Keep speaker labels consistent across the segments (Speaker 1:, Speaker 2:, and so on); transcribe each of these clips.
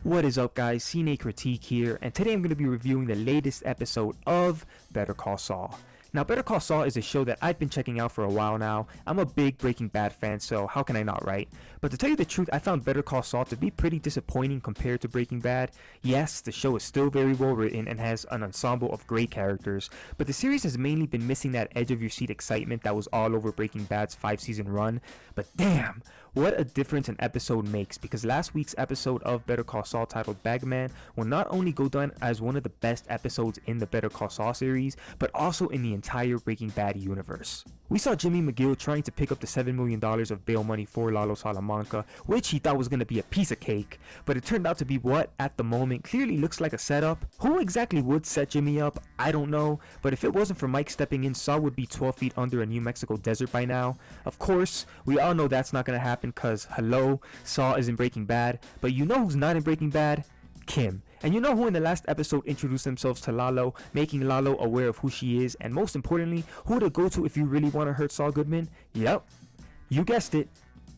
Speaker 1: What is up guys, Cine Critique here, and today I'm going to be reviewing the latest episode of Better Call Saul. Now, Better Call Saul is a show that I've been checking out for a while now. I'm a big Breaking Bad fan, so how can I not, right? But to tell you the truth, I found Better Call Saul to be pretty disappointing compared to Breaking Bad. Yes, the show is still very well written and has an ensemble of great characters, but the series has mainly been missing that edge of your seat excitement that was all over Breaking Bad's 5-season run. But damn, what a difference an episode makes, because last week's episode of Better Call Saul titled Bagman will not only go down as one of the best episodes in the Better Call Saul series, but also in the entire Breaking Bad universe. We saw Jimmy McGill trying to pick up the $7 million of bail money for Lalo Salamanca, which he thought was going to be a piece of cake, but it turned out to be what, at the moment, clearly looks like a setup. Who exactly would set Jimmy up? I don't know, but if it wasn't for Mike stepping in, Saul would be 12 feet under a New Mexico desert by now. Of course, we all know that's not going to happen because, hello, Saul is in Breaking Bad, but you know who's not in Breaking Bad? Kim. And you know who in the last episode introduced themselves to Lalo, making Lalo aware of who she is, and most importantly, who to go to if you really want to hurt Saul Goodman? Yep, you guessed it,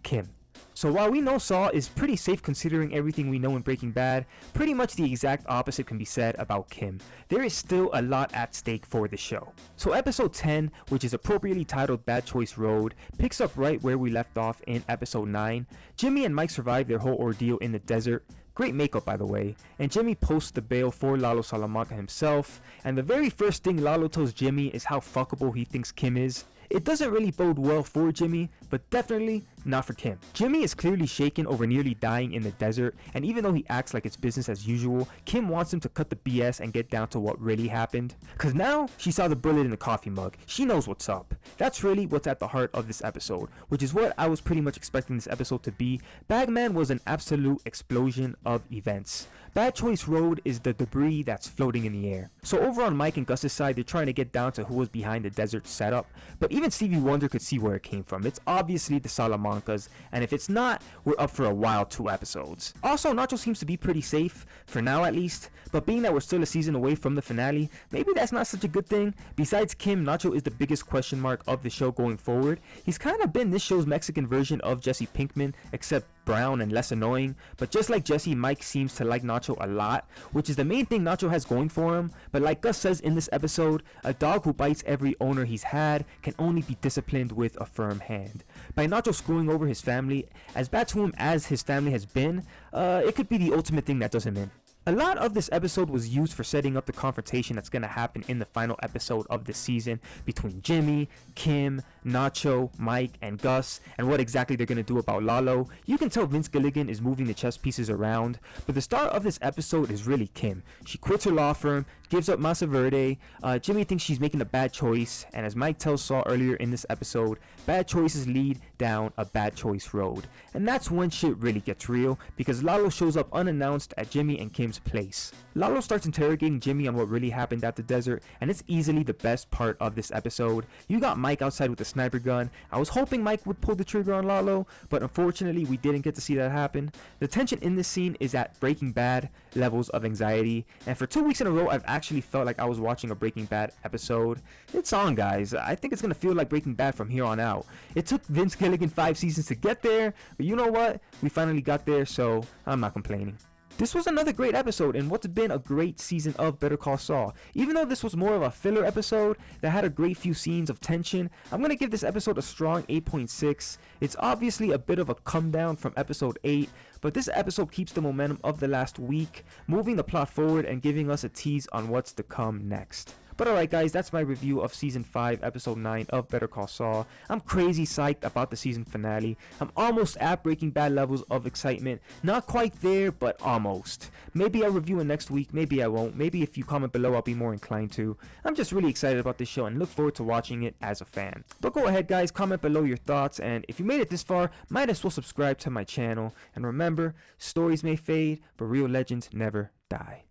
Speaker 1: Kim. So while we know Saul is pretty safe considering everything we know in Breaking Bad, pretty much the exact opposite can be said about Kim. There is still a lot at stake for the show. So episode 10, which is appropriately titled Bad Choice Road, picks up right where we left off in episode 9. Jimmy and Mike survive their whole ordeal in the desert. Great makeup, by the way, and Jimmy posts the bail for Lalo Salamanca himself, and the very first thing Lalo tells Jimmy is how fuckable he thinks Kim is. It doesn't really bode well for Jimmy, but definitely not for Kim. Jimmy is clearly shaken over nearly dying in the desert, and even though he acts like it's business as usual, Kim wants him to cut the BS and get down to what really happened. Cause now she saw the bullet in the coffee mug, she knows what's up. That's really what's at the heart of this episode, which is what I was pretty much expecting this episode to be. Bagman was an absolute explosion of events. Bad Choice Road is the debris that's floating in the air. So over on Mike and Gus's side, they're trying to get down to who was behind the desert setup, but even Stevie Wonder could see where it came from. It's obviously the Salamancas, and if it's not, we're up for a wild 2 episodes. Also, Nacho seems to be pretty safe, for now at least, but being that we're still a season away from the finale, maybe that's not such a good thing. Besides Kim, Nacho is the biggest question mark of the show going forward. He's kind of been this show's Mexican version of Jesse Pinkman, except brown and less annoying, but just like Jesse, Mike seems to like Nacho a lot, which is the main thing Nacho has going for him. But like Gus says in this episode, a dog who bites every owner he's had can only be disciplined with a firm hand. By Nacho screwing over his family, as bad to him as his family has been, it could be the ultimate thing that does him in. A lot of this episode was used for setting up the confrontation that's going to happen in the final episode of this season between Jimmy, Kim, Nacho, Mike, and Gus, and what exactly they're going to do about Lalo. You can tell Vince Gilligan is moving the chess pieces around, but the star of this episode is really Kim. She quits her law firm, gives up Masa Verde. Jimmy thinks she's making a bad choice, and as Mike tells Saul earlier in this episode, bad choices lead down a bad choice road. And that's when shit really gets real, because Lalo shows up unannounced at Jimmy and Kim's place. Lalo starts interrogating Jimmy on what really happened at the desert, and it's easily the best part of this episode. You got Mike outside with a sniper gun. I was hoping Mike would pull the trigger on Lalo, but unfortunately we didn't get to see that happen. The tension in this scene is at Breaking Bad levels of anxiety, and for 2 weeks in a row I've actually felt like I was watching a Breaking Bad episode. It's on, guys. I think it's gonna feel like Breaking Bad from here on out. It took Vince Gilligan 5 seasons to get there, but you know what? We finally got there, so I'm not complaining. This was another great episode in what's been a great season of Better Call Saul. Even though this was more of a filler episode that had a great few scenes of tension, I'm going to give this episode a strong 8.6. It's obviously a bit of a come down from episode 8, but this episode keeps the momentum of the last week, moving the plot forward and giving us a tease on what's to come next. But alright guys, that's my review of Season 5, Episode 9 of Better Call Saul. I'm crazy psyched about the season finale. I'm almost at Breaking Bad levels of excitement. Not quite there, but almost. Maybe I'll review it next week, maybe I won't. Maybe if you comment below, I'll be more inclined to. I'm just really excited about this show and look forward to watching it as a fan. But go ahead guys, comment below your thoughts, and if you made it this far, might as well subscribe to my channel. And remember, stories may fade, but real legends never die.